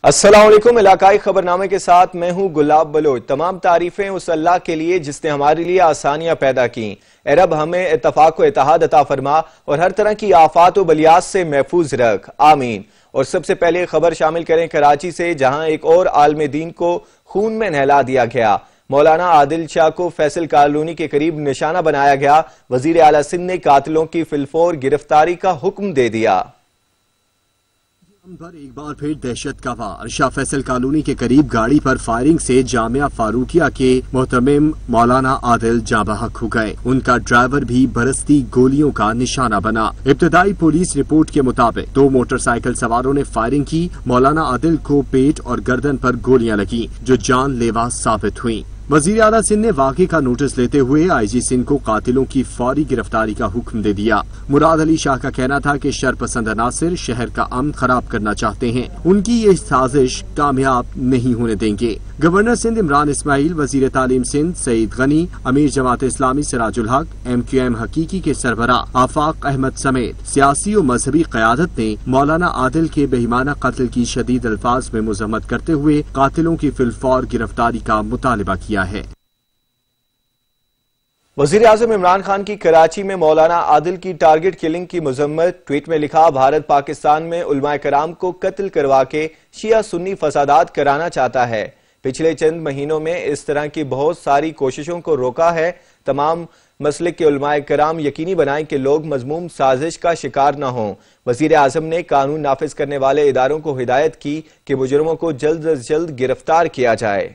अस्सलाम वालेकुम। इलाकाई खबरनामे के साथ मैं हूं गुलाब बलोच। तमाम तारीफें उस अल्लाह के लिए जिसने हमारे लिए आसानियां पैदा की। ए रब हमें इत्तफाक व इत्तेहाद अता फरमा और हर तरह की आफात व बलियात से महफूज रख, आमीन। और सबसे पहले खबर शामिल करें कराची से, जहां एक और आलम दीन को खून में नहला दिया गया। मौलाना आदिल शाह को फैसल कॉलोनी के करीब निशाना बनाया गया। वजीर आला सिंध ने कातिलों की फिलफौर गिरफ्तारी का हुक्म दे दिया। पर एक बार फिर दहशत का वार। शाह फैसल कॉलोनी के करीब गाड़ी पर फायरिंग से जामिया फारूकिया के मोहतमिम मौलाना आदिल जाँ बहक हो गए। उनका ड्राइवर भी बरसती गोलियों का निशाना बना। इब्तदाई पुलिस रिपोर्ट के मुताबिक 2 मोटरसाइकिल सवारों ने फायरिंग की। मौलाना आदिल को पेट और गर्दन पर गोलियां लगी जो जानलेवा साबित हुई। वजीर आला सिंध ने वाक़े का नोटिस लेते हुए IG सिंध को कातिलों की फौरी गिरफ्तारी का हुक्म दे दिया। मुराद अली शाह का कहना था कि शरपसंद अनासिर शहर का अमन खराब करना चाहते हैं, उनकी ये साजिश कामयाब नहीं होने देंगे। गवर्नर सिंध इमरान इस्माइल, वजीर तालीम सिंध सईद गनी, अमीर जमात इस्लामी सिराजुल हक, MQM हकीकी के सरबरा आफाक अहमद समेत सियासी और मजहबी क़यादत ने मौलाना आदिल के बेईमाना कत्ल की शदीद अल्फाज में मुज़म्मत करते हुए कातिलों की फिलफौर गिरफ्तारी का मुतालिबा किया है। वजीर आज़म इमरान खान की कराची में मौलाना आदिल की टारगेट किलिंग की मजम्मत। ट्वीट में लिखा, भारत पाकिस्तान में उलमाए कराम को कत्ल करवा के शिया सुन्नी फसादात कराना चाहता है। पिछले चंद महीनों में इस तरह की बहुत सारी कोशिशों को रोका है। तमाम मसलिक के उलमाए कराम यकीनी बनाएं कि लोग मजमूम साजिश का शिकार न हों। वजीर आज़म ने कानून नाफिज करने वाले इदारों को हिदायत की कि मुजरिमों को जल्द अज जल्द गिरफ्तार किया जाए।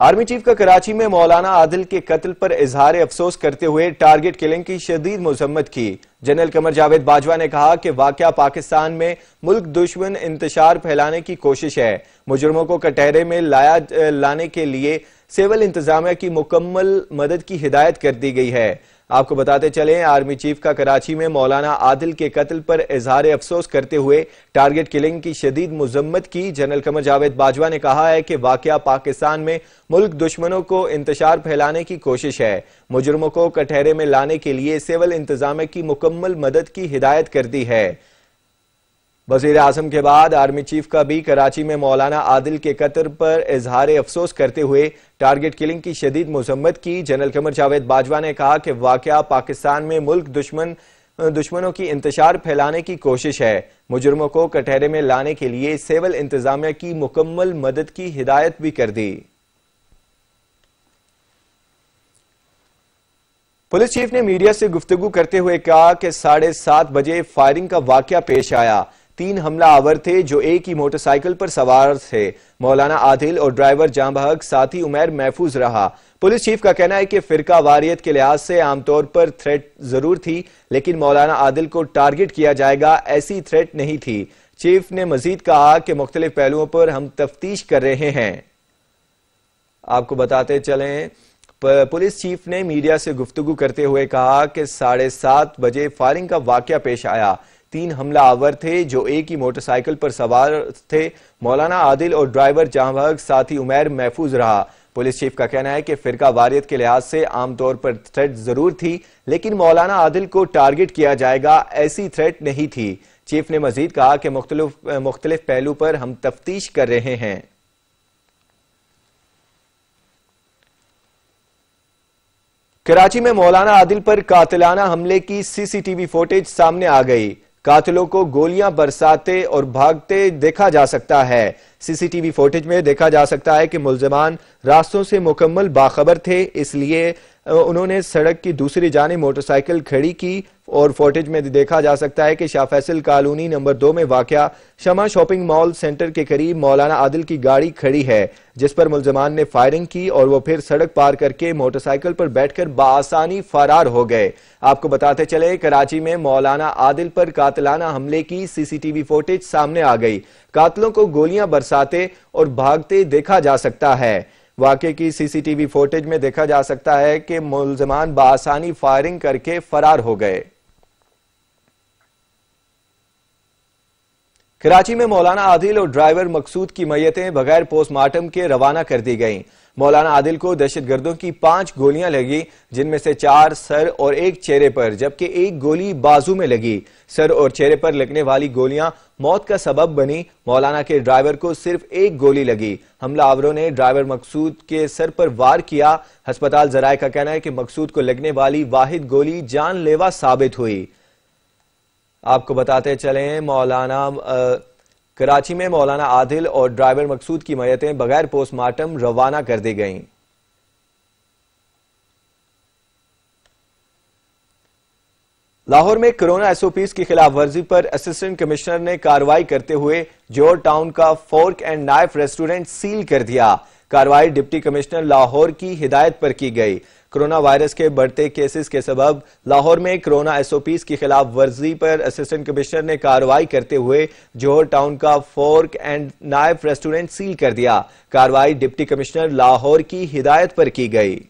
आर्मी चीफ का कराची में मौलाना आदिल के कत्ल पर इजहार अफसोस करते हुए टारगेट किलिंग की शदीद मजम्मत की। जनरल कमर जावेद बाजवा ने कहा कि वाकया पाकिस्तान में मुल्क दुश्मन इंतशार फैलाने की कोशिश है। मुजरिमों को कटहरे में लाने के लिए सिविल इंतजामिया की मुकम्मल मदद की हिदायत कर दी गई है। आपको बताते चलें, आर्मी चीफ का कराची में मौलाना आदिल के कत्ल पर इजहार अफसोस करते हुए टारगेट किलिंग की शदीद मजम्मत की। जनरल कमर जावेद बाजवा ने कहा है कि वाकया पाकिस्तान में मुल्क दुश्मनों को इंतशार फैलाने की कोशिश है। मुजरिमों को कटहरे में लाने के लिए सिविल इंतजामिया की मुकम्मल मदद की हिदायत कर दी है। वजीर आजम के बाद आर्मी चीफ का भी कराची में मौलाना आदिल के कत्ल पर इजहार अफसोस करते हुए टारगेट किलिंग की शदीद मजम्मत की। जनरल कमर जावेद बाजवा ने कहा कि वाकया पाकिस्तान में मुल्क दुश्मनों की इंतशार फैलाने की कोशिश है। मुजरिमों को कटहरे में लाने के लिए सिविल इंतजामिया की मुकम्मल मदद की हिदायत भी कर दी। पुलिस चीफ ने मीडिया से गुफ्तगू करते हुए कहा कि 7:30 बजे फायरिंग का वाकया पेश आया। 3 हमलावर थे जो एक ही मोटरसाइकिल पर सवार थे। मौलाना आदिल और ड्राइवर जाँ बहक साथी उमैर महफूज रहा। पुलिस चीफ का कहना है कि फिरका वारियत के लिहाज से आमतौर पर थ्रेट जरूर थी, लेकिन मौलाना आदिल को टारगेट किया जाएगा ऐसी थ्रेट नहीं थी। चीफ ने मजीद कहा कि मुख्तलिफ पहलुओं पर हम तफ्तीश कर रहे हैं। आपको बताते चलें, पुलिस चीफ ने मीडिया से गुफ्तगू करते हुए कहा कि 7:30 बजे फायरिंग का वाकया पेश आया। 3 हमलावर थे जो एक ही मोटरसाइकिल पर सवार थे। मौलाना आदिल और ड्राइवर जाँ बहक साथी उमैर महफूज रहा। पुलिस चीफ का कहना है कि फिरका वारियत के लिहाज से आमतौर पर थ्रेट जरूर थी, लेकिन मौलाना आदिल को टारगेट किया जाएगा ऐसी थ्रेट नहीं थी। चीफ ने मजीद कहा कि मुख्तलिफ पहलू पर हम तफ्तीश कर रहे हैं। कराची में मौलाना आदिल पर कातिलाना हमले की CCTV फुटेज सामने आ गई। कातिलों को गोलियां बरसाते और भागते देखा जा सकता है। CCTV फुटेज में देखा जा सकता है कि मुल्जिमान रास्तों से मुकम्मल बाखबर थे, इसलिए उन्होंने सड़क की दूसरी जानिब मोटरसाइकिल खड़ी की। और फुटेज में देखा जा सकता है कि शाह फैसल कॉलोनी नंबर 2 में वाक़या शमा शॉपिंग मॉल सेंटर के करीब मौलाना आदिल की गाड़ी खड़ी है, जिस पर मुल्जिमान ने फायरिंग की और वो फिर सड़क पार करके मोटरसाइकिल पर बैठकर बाआसानी फरार हो गए। आपको बताते चले, कराची में मौलाना आदिल पर कातिलाना हमले की CCTV फुटेज सामने आ गई। कातिलों को गोलियां बरसाते और भागते देखा जा सकता है। वाकये की CCTV फुटेज में देखा जा सकता है कि मुल्जिमान बाआसानी फायरिंग करके फरार हो गए। कराची में मौलाना आदिल और ड्राइवर मकसूद की मैयतें बगैर पोस्टमार्टम के रवाना कर दी गईं। मौलाना आदिल को दहशतगर्दों की 5 गोलियां लगी, जिनमें से 4 सर और 1 चेहरे पर, जबकि 1 गोली बाजू में लगी। सर और चेहरे पर लगने वाली गोलियां मौत का सबब बनी। मौलाना के ड्राइवर को सिर्फ 1 गोली लगी। हमलावरों ने ड्राइवर मकसूद के सर पर वार किया। अस्पताल जराये का कहना है कि मकसूद को लगने वाली वाहिद गोली जानलेवा साबित हुई। आपको बताते चलें, कराची में मौलाना आदिल और ड्राइवर मकसूद की मयतें बगैर पोस्टमार्टम रवाना कर दी गईं। लाहौर में कोरोना एसओपीज की खिलाफ वर्जी पर असिस्टेंट कमिश्नर ने कार्रवाई करते हुए जोर टाउन का fork and knife restaurant seal कर दिया। कार्रवाई डिप्टी कमिश्नर लाहौर की हिदायत पर की गई। कोरोना वायरस के बढ़ते केसेस के सबब लाहौर में कोरोना एसओपीज की खिलाफ वर्जी पर असिस्टेंट कमिश्नर ने कार्रवाई करते हुए जोहर टाउन का fork and knife restaurant seal कर दिया। कार्रवाई डिप्टी कमिश्नर लाहौर की हिदायत पर की गई।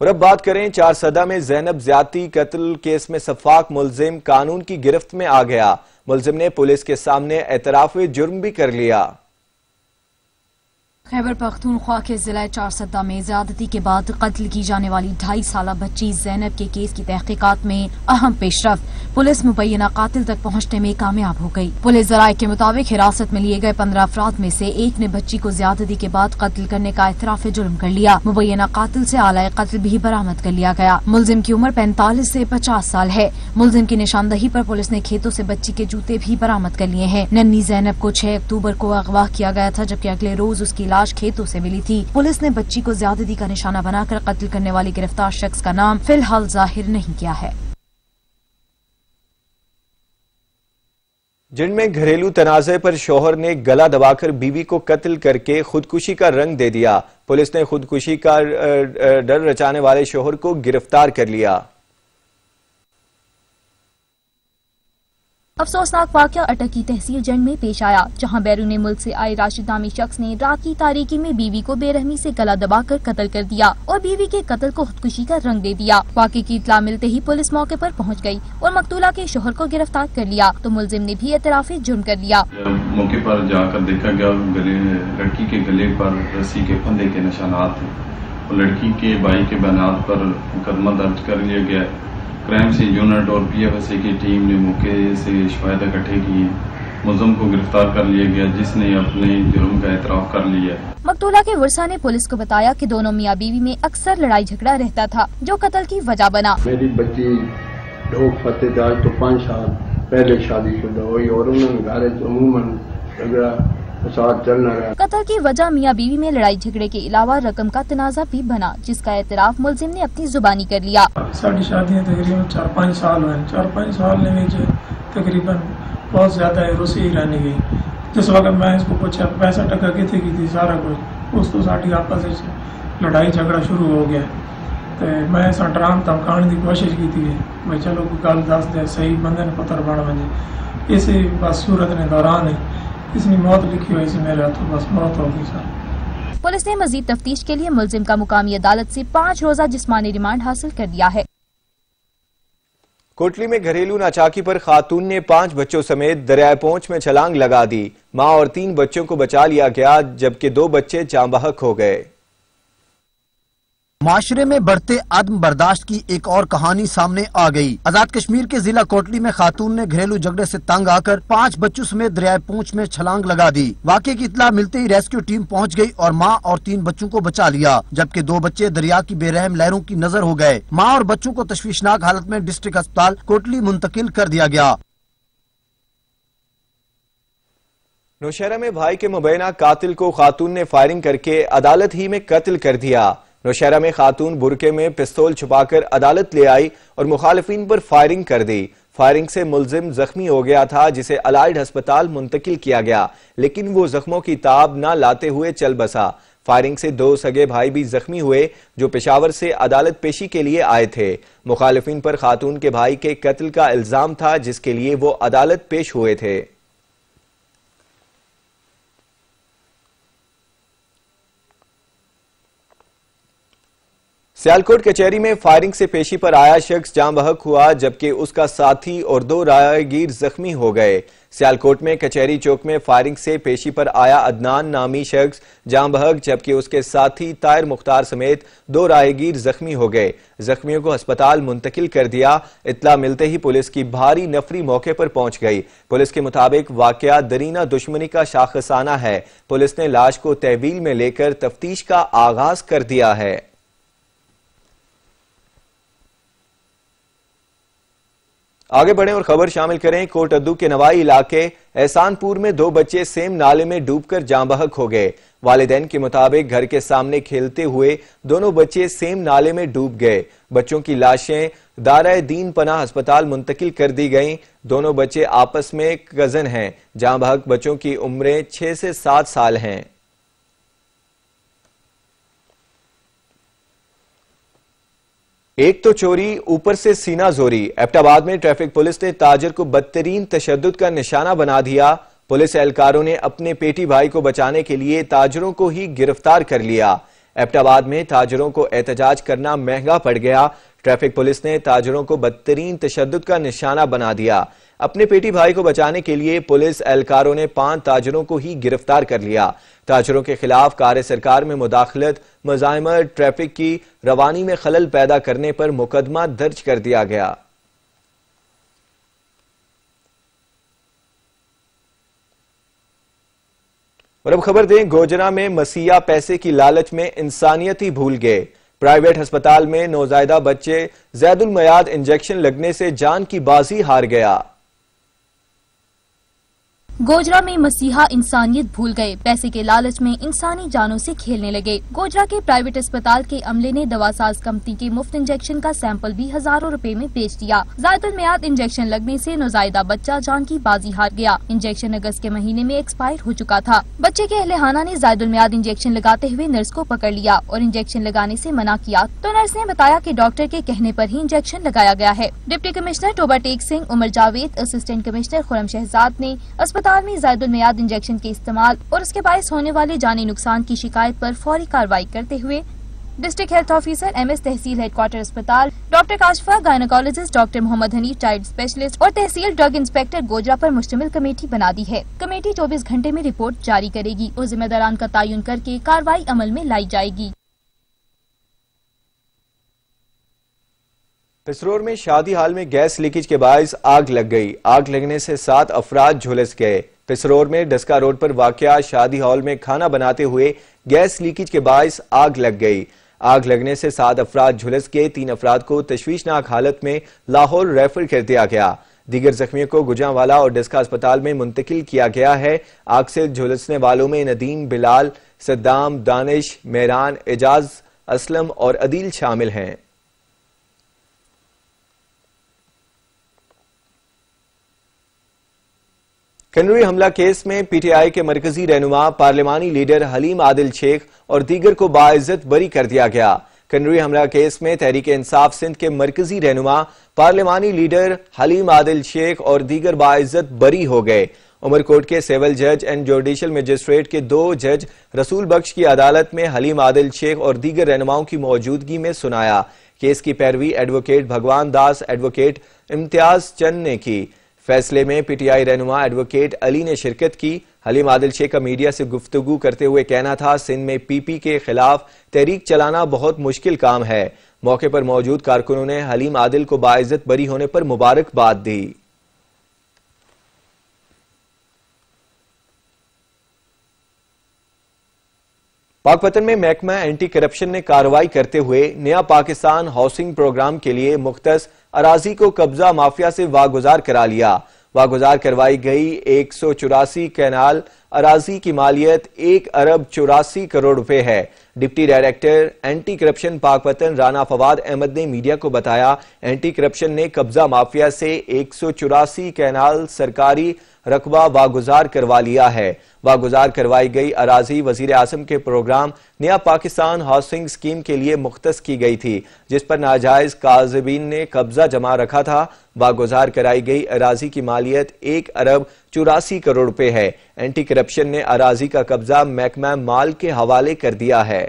और अब बात करें चारसदा में ज़ैनब ज़्यादती कत्ल केस में सफाक मुलजिम कानून की गिरफ्त में आ गया। मुलजिम ने पुलिस के सामने एतराफ़े जुर्म भी कर लिया। खैबर पख्तूनख्वा के जिला चारसदा में ज्यादती के बाद कत्ल की जाने वाली 2.5 साल बच्ची ज़ैनब के केस की तहकीकात में अहम पेशरफ्त। पुलिस मुबैना कातिल तक पहुंचने में कामयाब हो गई। पुलिस जराये के मुताबिक हिरासत में लिए गए 15 अफराद में से एक ने बच्ची को ज्यादती के बाद कत्ल करने का एतराफ़ जुर्म कर लिया। मुबैना कातिल से आला कत्ल भी बरामद कर लिया गया। मुलजिम की उम्र 45 से 50 साल है। मुलजिम की निशानदही पर पुलिस ने खेतों से बच्ची के जूते भी बरामद कर लिए हैं। नन्ही ज़ैनब को 6 अक्टूबर को अगवा किया गया था, जबकि अगले रोज उसकी लाश खेतों से मिली थी। पुलिस ने बच्ची को ज्यादती का निशाना बनाकर कत्ल करने वाली गिरफ्तार शख्स का नाम फिलहाल जाहिर नहीं किया है। जिनमें घरेलू तनाज़े पर शौहर ने गला दबाकर बीवी को कत्ल करके खुदकुशी का रंग दे दिया। पुलिस ने खुदकुशी का डर रचाने वाले शौहर को गिरफ्तार कर लिया। अफसोसनाक वाकया अटक की तहसील जंड में पेश आया, जहां बैरूनी मुल्क से आए राशिद नामी शख्स ने रात की तारीकी में बीवी को बेरहमी से गला दबाकर कत्ल कर दिया और बीवी के कत्ल को खुदकुशी का रंग दे दिया। वाकये की इत्तला मिलते ही पुलिस मौके पर पहुंच गई और मकतूला के शोहर को गिरफ्तार कर लिया, तो मुलजिम ने भी एतराफ़े जुर्म कर लिया। मौके पर जाकर देखा गया लड़की के गले पर रस्सी के फंदे के निशानात थे और लड़की के भाई के बयान पर मुकदमा दर्ज कर लिया गया। क्राइम सीन यूनिट और पीएफएसए की टीम ने मौके से शवाहिद इकट्ठे किए। मुलजिम को गिरफ्तार कर लिया गया, जिसने अपने जुर्म का एतराफ़ कर लिया। मकतूला के वर्सा ने पुलिस को बताया कि दोनों मियाँ बीवी में अक्सर लड़ाई झगड़ा रहता था, जो कत्ल की वजह बना। मेरी बच्ची ढोक फतेह आज तो 5 साल पहले शादीशुदा हुई और उन्होंने घर अमूमन झगड़ा चल रहा। कत्ल की वजह मियाँ बीवी में लड़ाई झगड़े के अलावा रकम का तनाजा भी बना, जिसका एतराफ़ मुलजिम ने अपनी जुबानी कर लिया। साड़ी शादियाँ तकरीबन 4-5 साल हुए। 4-5 साल में तकरीबन बहुत ज्यादा रोसी ही रहने गई। जिस वक्त मैं इसको पूछा पैसा टका कितने की थी सारा कुछ, उस तो साड़ी आपस लड़ाई झगड़ा शुरू हो गया। तो मैं डरान धमकाने की कोशिश की थी भाई चलो कोई गल दस दे, सही बंदे ने पत्थर बन वजे। इस बस सूरत ने दौरान इसने मौत लिखी हुई, मेरे हाथों बस मौत हो गई सर। पुलिस ने मजीद तफ्तीश के लिए मुलजिम का मुकामी अदालत से 5 रोजा जिस्मानी रिमांड हासिल कर दिया है। कोटली में घरेलू नाचाकी पर खातून ने 5 बच्चों समेत दरियाए पोंछ में छलांग लगा दी। मां और 3 बच्चों को बचा लिया गया, जबकि 2 बच्चे जाँ बहक हो गए। माशरे में बढ़ते आदम बर्दाश्त की एक और कहानी सामने आ गई। आजाद कश्मीर के जिला कोटली में खातून ने घरेलू झगड़े से तंग आकर 5 बच्चों समेत दरियाए पूंछ में छलांग लगा दी। वाकये की इत्तला मिलते ही रेस्क्यू टीम पहुंच गई और मां और 3 बच्चों को बचा लिया, जबकि 2 बच्चे दरिया की बेरहम लहरों की नजर हो गए। मां और बच्चों को तशवीशनाक हालत में डिस्ट्रिक्ट अस्पताल कोटली मुंतकिल कर दिया गया। नौशहरा में भाई के मुबैना कातिल को खातून ने फायरिंग करके अदालत ही में कत्ल कर दिया। नौशहरा में खातून बुरके में पिस्तौल छुपाकर अदालत ले आई और मुखालिफिन पर फायरिंग कर दी। फायरिंग से मुलजिम जख्मी हो गया था, जिसे अलाइड अस्पताल मुंतकिल किया गया, लेकिन वो जख्मों की ताब न लाते हुए चल बसा। फायरिंग से 2 सगे भाई भी जख्मी हुए, जो पेशावर से अदालत पेशी के लिए आए थे। मुखालिफिन पर खातून के भाई के कत्ल का इल्जाम था, जिसके लिए वो अदालत पेश हुए थे। सियालकोट कचहरी में फायरिंग से पेशी पर आया शख्स जाँ बहक हुआ, जबकि उसका साथी और 2 राहगीर जख्मी हो गए। सियालकोट में कचहरी चौक में फायरिंग से पेशी पर आया अदनान नामी शख्स जान बहक, जबकि उसके साथी ताहिर मुख्तार समेत 2 राहगीर जख्मी हो गए। जख्मियों को अस्पताल मुंतकिल कर दिया। इत्तला मिलते ही पुलिस की भारी नफरी मौके पर पहुंच गई। पुलिस के मुताबिक वाकया दरीना दुश्मनी का शाखसाना है। पुलिस ने लाश को तहवील में लेकर तफ्तीश का आगाज कर दिया है। आगे बढ़ें और खबर शामिल करें। कोटअद्दू के नवाई इलाके एहसानपुर में 2 बच्चे सेम नाले में डूबकर जाँ बहक हो गए। वालिदैन के मुताबिक घर के सामने खेलते हुए दोनों बच्चे सेम नाले में डूब गए। बच्चों की लाशें दाराए दीन पनाह अस्पताल मुंतकिल कर दी गईं। दोनों बच्चे आपस में कजन हैं। जाँ बहक बच्चों की उम्रें 6 से 7 साल हैं। एक तो चोरी, ऊपर से सीना जोरी। एबटाबाद में ट्रैफिक पुलिस ने ताजर को बदतरीन तशद्दुद का निशाना बना दिया। पुलिस एहलकारों ने अपने पेटी भाई को बचाने के लिए ताजरों को ही गिरफ्तार कर लिया। एबटाबाद में ताजरों को एहतजाज करना महंगा पड़ गया। ट्रैफिक पुलिस ने ताजरों को बदतरीन तशद्दुद का निशाना बना दिया। अपने पेटी भाई को बचाने के लिए पुलिस एहलकारों ने 5 ताजरों को ही गिरफ्तार कर लिया। ताजरों के खिलाफ कार्य सरकार में मुदाखलत, मज़ाहिमत, ट्रैफिक की रवानी में खलल पैदा करने पर मुकदमा दर्ज कर दिया गया। और अब खबर दें, गोजरा में मसीहा पैसे की लालच में इंसानियत ही भूल गए। प्राइवेट अस्पताल में नौजायदा बच्चे जैदुल मयाद इंजेक्शन लगने से जान की बाजी हार गया। गोजरा में मसीहा इंसानियत भूल गए, पैसे के लालच में इंसानी जानों से खेलने लगे। गोजरा के प्राइवेट अस्पताल के अमले ने दवासाज कंपनी के मुफ्त इंजेक्शन का सैंपल भी हजारों रुपए में बेच दिया। जायदुल मियाद इंजेक्शन लगने से नौजायदा बच्चा जान की बाजी हार गया। इंजेक्शन अगस्त के महीने में एक्सपायर हो चुका था। बच्चे के अहलेखाना ने जायदुल मियाद इंजेक्शन लगाते हुए नर्स को पकड़ लिया और इंजेक्शन लगाने से मना किया, तो नर्स ने बताया कि डॉक्टर के कहने पर ही इंजेक्शन लगाया गया है। Deputy commissioner Toba Tek Singh, Umar Javed, assistant commissioner Khurram Shahzad ने अस्पताल में जायदुल मियाद इंजेक्शन के इस्तेमाल और उसके बायस होने वाले जानी नुकसान की शिकायत पर फौरी कार्रवाई करते हुए district health officer MS tehsil headquarter अस्पताल, doctor Kashfa gynaecologist, doctor Mohammad Hanif child specialist और तहसील ड्रग इंस्पेक्टर गोजरा पर मुश्तमिल कमेटी बना दी है। कमेटी 24 घंटे में रिपोर्ट जारी करेगी और जिम्मेदारान का तयन करके कार्रवाई अमल में लाई जाएगी। पिसरोर में शादी हाल में गैस लीकेज के बायस आग लग गई। आग लगने से 7 अफराद झुलस गए। पिसरोर में डस्का रोड पर वाक़या शादी हॉल में खाना बनाते हुए गैस लीकेज के बायस आग लग गई। आग लगने से 7 अफराद झुलस गए। 3 अफराद को तशवीशनाक हालत में लाहौर रेफर कर दिया गया। दीगर जख्मियों को गुजरांवाला और डस्का अस्पताल में मुंतकिल किया गया है। आग से झुलसने वालों में नदीम, बिलाल, सद्दाम, दानिश, मेहरान, एजाज, असलम और अदील शामिल हैं। कन्नूरी हमला केस में PTI के मरकजी रहनुमा पार्लिमानी लीडर हलीम आदिल शेख और दीगर को बाइज्जत बरी कर दिया गया। कन्नूरी हमला केस में तहरीक इंसाफ सिंध के मरकजी रहनुमा पार्लिमानी लीडर हलीम आदिल शेख और दीगर बाइज्जत बरी हो गए। उमरकोट के सिविल जज एंड जुडिशल मजिस्ट्रेट के 2 जज रसूल बख्श की अदालत में हलीम आदिल शेख और दीगर रहनुमाओं की मौजूदगी में सुनाया। केस की पैरवी एडवोकेट भगवान दास, एडवोकेट इम्तियाज चंद ने की। फैसले में PTI रहनुमा एडवोकेट अली ने शिरकत की। हलीम आदिल शेख का मीडिया से गुफ्तगू करते हुए कहना था, सिंध में PP के खिलाफ तहरीक चलाना बहुत मुश्किल काम है। मौके पर मौजूद कारकुनों ने हलीम आदिल को बाइज्जत बरी होने पर मुबारकबाद दी। पाकपतन में महकमा एंटी करप्शन ने कार्रवाई करते हुए नया पाकिस्तान हाउसिंग प्रोग्राम के लिए मुख्तस अराजी को कब्जा माफिया से वागुजार करा लिया। वागुजार करवाई गई 184 कैनाल अराजी की मालियत 1 अरब 84 करोड़ रुपए है। Deputy director anti corruption Pakpattan Rana Fawad Ahmed ने मीडिया को बताया, एंटी करप्शन ने कब्जा माफिया से 184 कैनाल सरकारी रकबा वागुजार करवा लिया है। वागुजार करवाई गई अराजी वजीर आजम के प्रोग्राम नया पाकिस्तान हाउसिंग स्कीम के लिए मुख्तस की गई थी, जिस पर नाजायज काज़िबीन ने कब्जा जमा रखा था। वागुजार कराई गई अराजी की मालियत 1 अरब 84 करोड़ रुपए है। एंटी करप्शन ने अराजी का कब्जा महकमा माल के हवाले कर दिया है।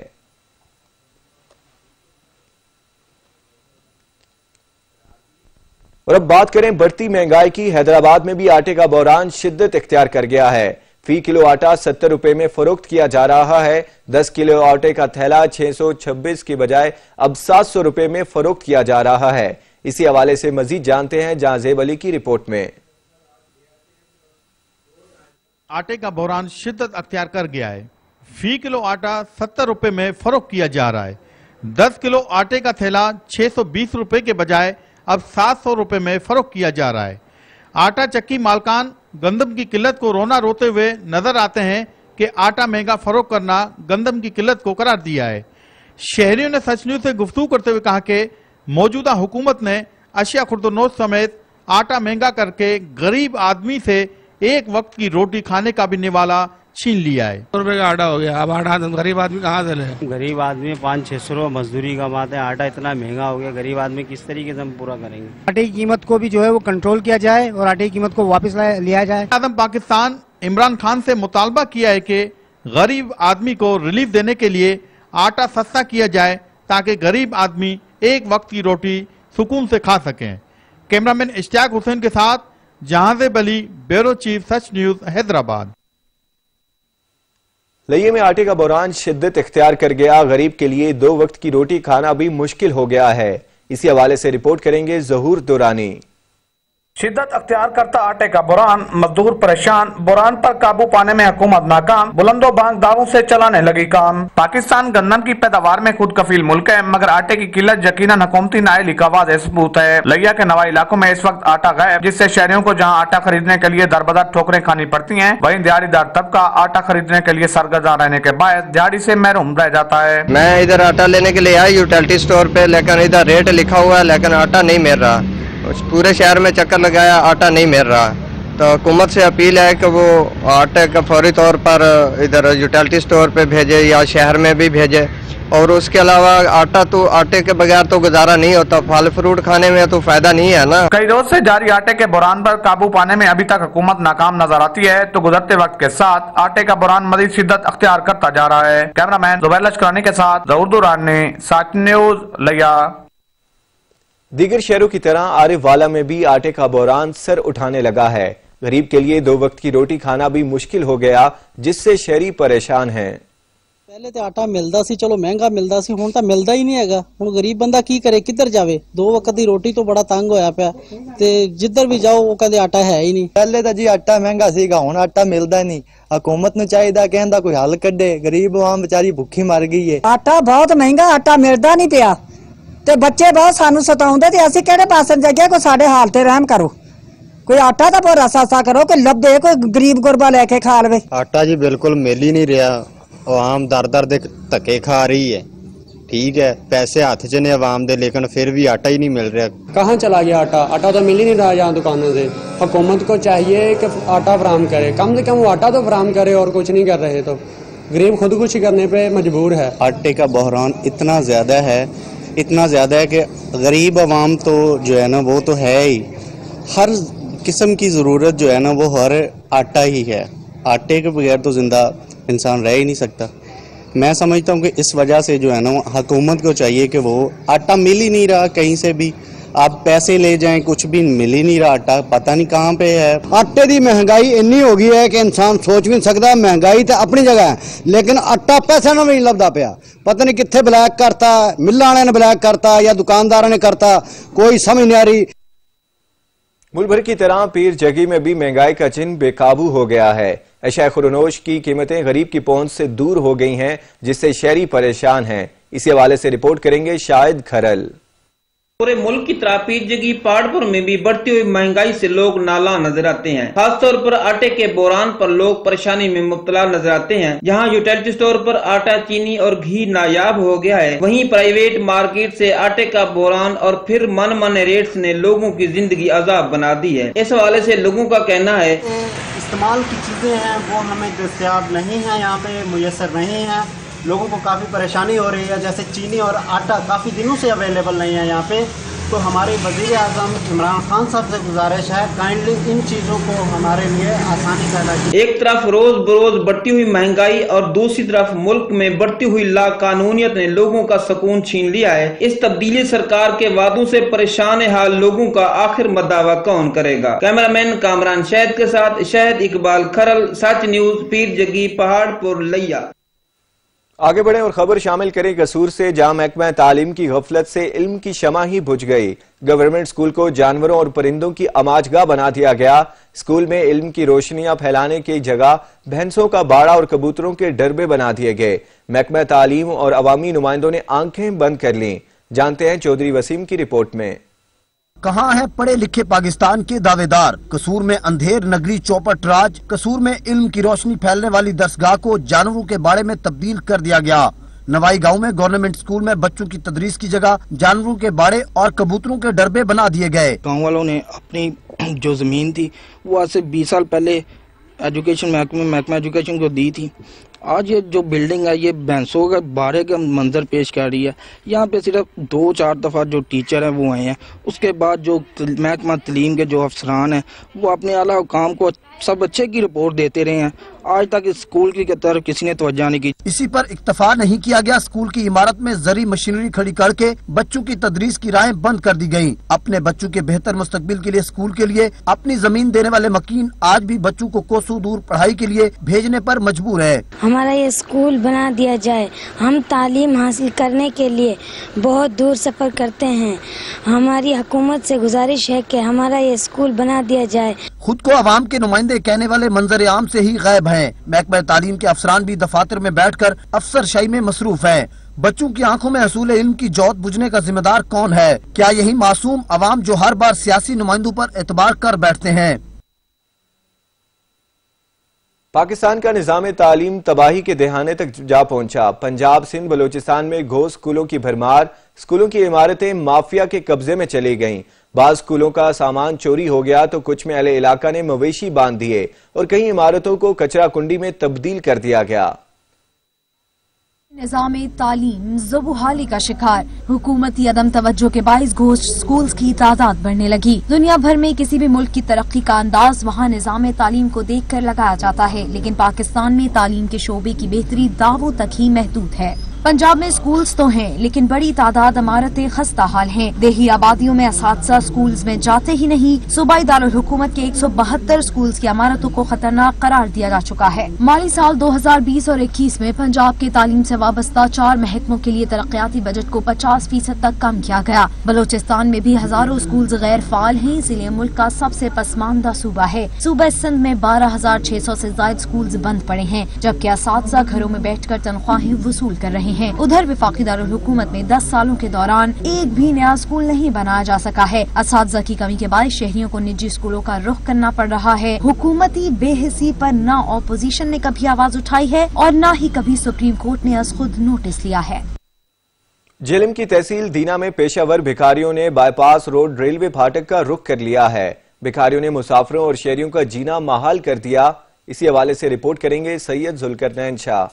और अब बात करें बढ़ती महंगाई की। हैदराबाद में भी आटे का बहरान शिद्दत इख्तियार कर गया है। फी किलो आटा 70 रुपए में फरोख्त किया जा रहा है। 10 किलो आटे का थैला 626 की बजाय अब 700 रुपए में फरोख्त किया जा रहा है। इसी हवाले से मजीद जानते हैं जहांजेब अली की रिपोर्ट में। आटे का बहरान शिद्दत अख्तियार कर गया है। फी किलो आटा 70 रुपए में फरोख्त किया जा रहा है। 10 किलो आटे का थैला 620 रुपए के बजाय अब 700 रुपए में फरोख्त किया जा रहा है। आटा चक्की मालकान गंदम की किल्लत को रोना रोते हुए नजर आते हैं कि आटा महंगा फरोख्त करना गंदम की किल्लत को करार दिया है। शहरियों ने सच न्यूज से गुफ्तगू करते हुए कहा कि मौजूदा हुकूमत ने अशिया खुर्दनोश समेत आटा महंगा करके गरीब आदमी से एक वक्त की रोटी खाने का भी निवाला छीन लिया है। 100 रुपए का आटा हो गया। अब आटा गरीब आदमी कहाँ से ले? गरीब आदमी 500-600 मजदूरी कमाते हैं, आटा इतना महंगा हो गया, गरीब आदमी किस तरीके से हम पूरा करेंगे? आटे की कीमत को भी जो है वो कंट्रोल किया जाए और आटे की कीमत को वापस लिया जाए। आदम पाकिस्तान इमरान खान से मुतालबा किया है कि गरीब आदमी को रिलीफ देने के लिए आटा सस्ता किया जाए ताकि गरीब आदमी एक वक्त की रोटी सुकून से खा सकें। कैमरामैन इश्तियाक हुसैन के साथ जहांजेब अली, ब्यूरो चीफ, सच न्यूज, हैदराबाद। लइये में आटे का बहरान शिद्दत इख्तियार कर गया। गरीब के लिए 2 वक्त की रोटी खाना भी मुश्किल हो गया है। इसी हवाले से रिपोर्ट करेंगे जहूर दुरानी। शिद्दत अख्तियार करता आटे का बुरान, मजदूर परेशान, बुरान पर काबू पाने में हुकूमत नाकाम, बुलंदो बांग दावों से चलाने लगी काम। पाकिस्तान गन्नम की पैदावार में खुद कफील मुल्क है, मगर आटे की किल्लत यकीनन हुकूमती नाइल का वाज़ेह सबूत है। लिया के नवाई इलाकों में इस वक्त आटा गायब, जिससे शहरियों को जहाँ आटा खरीदने के लिए दरबदर ठोकरें खानी पड़ती हैं, वहीं दिहाड़ीदार तबका आटा खरीदने के लिए सरगर्दा रहने के बाद दिहाड़ी से महरूम रह जाता है। मैं इधर आटा लेने के लिए आया यूटिलिटी स्टोर पे, लेकिन इधर रेट लिखा हुआ है लेकिन आटा नहीं मिल रहा। पूरे शहर में चक्कर लगाया, आटा नहीं मिल रहा। तो हुकूमत से अपील है कि वो आटे का फौरी तौर पर इधर यूटिलिटी स्टोर पे भेजे या शहर में भी भेजे। और उसके अलावा आटे के बगैर तो गुजारा नहीं होता। फल फ्रूट खाने में तो फायदा नहीं है ना। कई रोज से जारी आटे के बुरान पर काबू पाने में अभी तक हुकूमत नाकाम नजर आती है, तो गुजरते वक्त के साथ आटे का बुरान मजीद शिद्दत अख्तियार करता जा रहा है। कैमरामैन जुबैर लश्करानी के साथ जहूर दुरानी, सच न्यूज, लिया। दीगर शहरों की तरह आरिफ वाला में भी आटे का बहरान सर उठाने लगा है। गरीब के लिए 2 वक्त की रोटी खाना भी मुश्किल हो गया, जिससे शहरी परेशान हैं। पहले तो आटा मिलता सी, चलो महंगा मिलता सी, हुण तां मिलदा ही नहीं हैगा। हुण गरीब बंदा की करे, किधर जावे? 2 वक्त की रोटी तो बड़ा तंग होया पिया ते जिधर भी जाओ वो कहते आटा है ही नहीं। पहले तो जी आटा महंगा सीगा, हुण आटा मिलदा नहीं। हुकूमत नूं चाहिदा कि इहदा कोई हल कढे, गरीब आम बेचारी भुखी मर गई है। आटा बहुत महंगा, आटा मिलदा नहीं पिया ते बच्चे बहुत सानू सताउंदे ते असीं किहड़े पासे जाइए? कोई साडे हाल ते रहम करो, कोई आटा दा भोरा सस्ता करो कि लब्बे कोई गरीब गुरबा लेके खा लवे। आटा जी बिल्कुल मिल ही नहीं रहा, आवाम दर दे धक्के खा रही है। ठीक है, पैसे हाथ च ने आवाम दे, लेकिन फिर भी आटा ही नहीं मिल रहा। कहाँ चला गया आटा? आटा तो मिल ही नहीं रहा यहाँ दुकानों से। हुकूमत को चाहिए कि आटा फराहम करे, कम से कम वो आटा तो फराहम करे, और कुछ नहीं कर रहे तो गरीब खुदकुशी करने पे मजबूर है। आटे का बहरान इतना ज्यादा है, इतना ज़्यादा है कि गरीब आवाम तो जो है ना वो तो है ही, हर किस्म की ज़रूरत जो है ना वो हर आटा ही है। आटे के बगैर तो ज़िंदा इंसान रह ही नहीं सकता। मैं समझता हूँ कि इस वजह से जो है ना हुकूमत को चाहिए कि वो आटा मिल ही नहीं रहा कहीं से भी। आप पैसे ले जाएं, कुछ भी मिल ही नहीं रहा, आटा पता नहीं कहाँ पे है। आटे की महंगाई इन्नी हो गई है कि इंसान सोच भी नहीं सकता। महंगाई तो अपनी जगह है, लेकिन आटा पैसा ना नहीं लभदा पिया। पता नहीं कितने ब्लैक करता, मिल्लां वाले ने ब्लैक करता या दुकानदारों ने करता, कोई समझ नहीं आ रही। मुल्क भर की तरह पीर जगी में भी महंगाई का चिन्ह बेकाबू हो गया है। अशिया खुर्दनोश की कीमतें गरीब की पहुंच से दूर हो गई हैं, जिससे शहरी परेशान हैं। इसी हवाले से रिपोर्ट करेंगे शाहिद खरल। पूरे मुल्क की तरह पीर जगी पहाड़पुर में भी बढ़ती हुई महंगाई से लोग नाला नजर आते हैं। खासतौर पर आटे के बोरान पर लोग परेशानी में मुब्तला नजर आते हैं। जहां यूटिलिटी स्टोर पर आटा, चीनी और घी नायाब हो गया है, वहीं प्राइवेट मार्केट से आटे का बोरान और फिर मन रेट्स ने लोगों की जिंदगी अजाब बना दी है। इस हवाले से लोगों का कहना है इस्तेमाल की चीजें हैं वो हमें दस्तयाब नहीं है, यहाँ पे मुयसर नहीं है। लोगों को काफ़ी परेशानी हो रही है, जैसे चीनी और आटा काफ़ी दिनों से अवेलेबल नहीं है यहाँ पे। तो तो हमारे वज़ीर आज़म इमरान खान साहब से गुजारिश है काइंडली इन चीज़ों को हमारे लिए आसानी पैदा की। एक तरफ रोज बरोज बढ़ती हुई महंगाई और दूसरी तरफ मुल्क में बढ़ती हुई लाकानूनियत ने लोगों का सुकून छीन लिया है। इस तब्दीली सरकार के वादों से परेशान हाल लोगों का आखिर मदावा कौन करेगा। कैमरामैन कामरान शहद के साथ शहद इकबाल खरल, सच न्यूज, पीर जगी, पहाड़पुर, लिया। आगे बढ़े और खबर शामिल करें कसूर से, जहां महकमा तालीम की गफलत से इल्म की शमा ही बुझ गई। गवर्नमेंट स्कूल को जानवरों और परिंदों की अमाजगाह बना दिया गया। स्कूल में इल्म की रोशनियां फैलाने की जगह भैंसों का बाड़ा और कबूतरों के डरबे बना दिए गए। महकमा तालीम और अवामी नुमाइंदों ने आंखें बंद कर लीं। जानते हैं चौधरी वसीम की रिपोर्ट में। कहाँ है पढ़े लिखे पाकिस्तान के दावेदार। कसूर में अंधेर नगरी चौपट राज। कसूर में इल्म की रोशनी फैलने वाली दरसगाह को जानवरों के बाड़े में तब्दील कर दिया गया। नवाई गांव में गवर्नमेंट स्कूल में बच्चों की तदरीस की जगह जानवरों के बाड़े और कबूतरों के डरबे बना दिए गए। गाँव वालों ने अपनी जो जमीन थी वो आज से 20 साल पहले एजुकेशन महकमा एजुकेशन को दी थी। आज ये जो बिल्डिंग है ये भैंसों के बाड़े का मंजर पेश कर रही है। यहाँ पे सिर्फ 2-4 दफ़ा जो टीचर हैं वो आए हैं। उसके बाद जो महकमा तालीम के जो अफसरान हैं वो अपने आला हुकाम को सब अच्छे की रिपोर्ट देते रहे हैं। आज तक इस स्कूल की तरफ किसी ने तवज्जो नहीं की। इसी पर इक्तफा नहीं किया गया। स्कूल की इमारत में जरी मशीनरी खड़ी करके बच्चों की तदरीस की राहें बंद कर दी गयी। अपने बच्चों के बेहतर मुस्तकबिल के लिए स्कूल के लिए अपनी जमीन देने वाले मकीन आज भी बच्चों को कोसों दूर पढ़ाई के लिए भेजने पर मजबूर है। हमारा ये स्कूल बना दिया जाए। हम तालीम हासिल करने के लिए बहुत दूर सफर करते हैं। हमारी हुकूमत से गुजारिश है कि हमारा ये स्कूल बना दिया जाए। खुद को अवाम के नुमाइंदे कहने वाले मंजर आम से ही गायब हैं। महकमा तालीम के अफसरान भी दफातर में बैठकर अफसरशाही में मसरूफ हैं। बच्चों की आंखों में हसूल इल्म की जौत बुझने का जिम्मेदार कौन है? क्या यही मासूम अवाम जो हर बार सियासी नुमाइंदों पर एतबार कर बैठते हैं? पाकिस्तान का निज़ाम तालीम तबाही के दहाने तक जा पहुंचा। पंजाब, सिंध, बलोचिस्तान में घोष स्कूलों की भरमार। स्कूलों की इमारतें माफिया के कब्जे में चली गईं। बाज़ स्कूलों का सामान चोरी हो गया तो कुछ में अहले इलाका ने मवेशी बांध दिए और कई इमारतों को कचरा कुंडी में तब्दील कर दिया गया। निज़ाम तालीम ज़बूहाली का शिकार। हुकूमती अदम तवज्जो के बाइस घोष स्कूल्स की तादाद बढ़ने लगी। दुनिया भर में किसी भी मुल्क की तरक्की का अंदाज वहाँ निज़ाम तालीम को देख कर लगाया जाता है, लेकिन पाकिस्तान में तालीम के शोबे की बेहतरी दावों तक ही महदूद है। पंजाब में स्कूल्स तो हैं, लेकिन बड़ी तादाद इमारतें खस्ता हाल हैं। देही आबादियों में असातिज़ा स्कूल्स में जाते ही नहीं। सूबाई दारुल हुकूमत के 172 स्कूल्स की इमारतों को खतरनाक करार दिया जा चुका है। माली साल 2020 और 21 में पंजाब के तालीम से वाबस्ता 4 महकमों के लिए तरक्याती बजट को 50% तक कम किया गया। बलोचिस्तान में भी हजारों स्कूल गैर फाल हैं, इसलिए मुल्क का सबसे पसमानदा सूबा है। सूबा सिंध में 12,600 से ज्यादा स्कूल बंद पड़े हैं, जबकि असातिज़ा घरों में बैठ कर तनख्वाहें वसूल कर रहे हैं। उधर वफाकी दारुल हुकूमत में 10 सालों के दौरान एक भी नया स्कूल नहीं बनाया जा सका है। असातिज़ा की कमी के बाद शहरियों को निजी स्कूलों का रुख करना पड़ रहा है। हुकूमती बेहिसी पर न ऑपोजिशन ने कभी आवाज उठाई है और न ही कभी सुप्रीम कोर्ट ने अज खुद नोटिस लिया है। जेलिम की तहसील दीना में पेशावर भिखारियों ने बाईपास रोड रेलवे फाटक का रुख कर लिया है। भिखारियों ने मुसाफिरों और शहरियों का जीना महाल कर दिया। इसी हवाले से रिपोर्ट करेंगे सैयद जुल्करनैन शाह।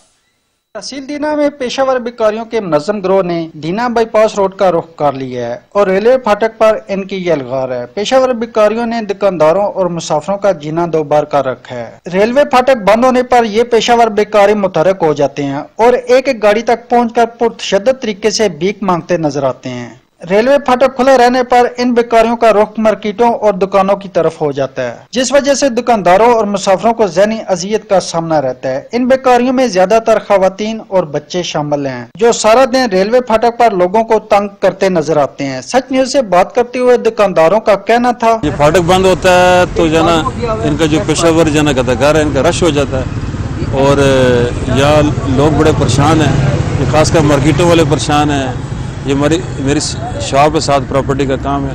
तहसील दीना में पेशावर भिखारियों के मुनज़्ज़म गिरोह ने दीना बाईपास रोड का रुख कर लिया है और रेलवे फाटक पर इनकी यलगार है। पेशावर भिखारियों ने दुकानदारों और मुसाफिरों का जीना दोबार कर रखा है। रेलवे फाटक बंद होने पर ये पेशावर भिखारी मुतहरक हो जाते हैं और एक एक गाड़ी तक पहुंचकर पुरतशद्दुद तरीके से भीख मांगते नजर आते हैं। रेलवे फाटक खुले रहने पर इन भिखारियों का रुख मार्केटों और दुकानों की तरफ हो जाता है, जिस वजह से दुकानदारों और मुसाफिरों को ज़हनी अजियत का सामना रहता है। इन भिखारियों में ज्यादातर खवातीन और बच्चे शामिल हैं, जो सारा दिन रेलवे फाटक पर लोगों को तंग करते नजर आते हैं। सच न्यूज से बात करते हुए दुकानदारों का कहना था, ये फाटक बंद होता है तो जना इनका जो पेशावर जना गदाकार है, इनका रश हो जाता है और यहाँ लोग बड़े परेशान हैं, खासकर मार्केटों वाले परेशान हैं। ये मेरी शॉप है, साथ प्रॉपर्टी का काम है।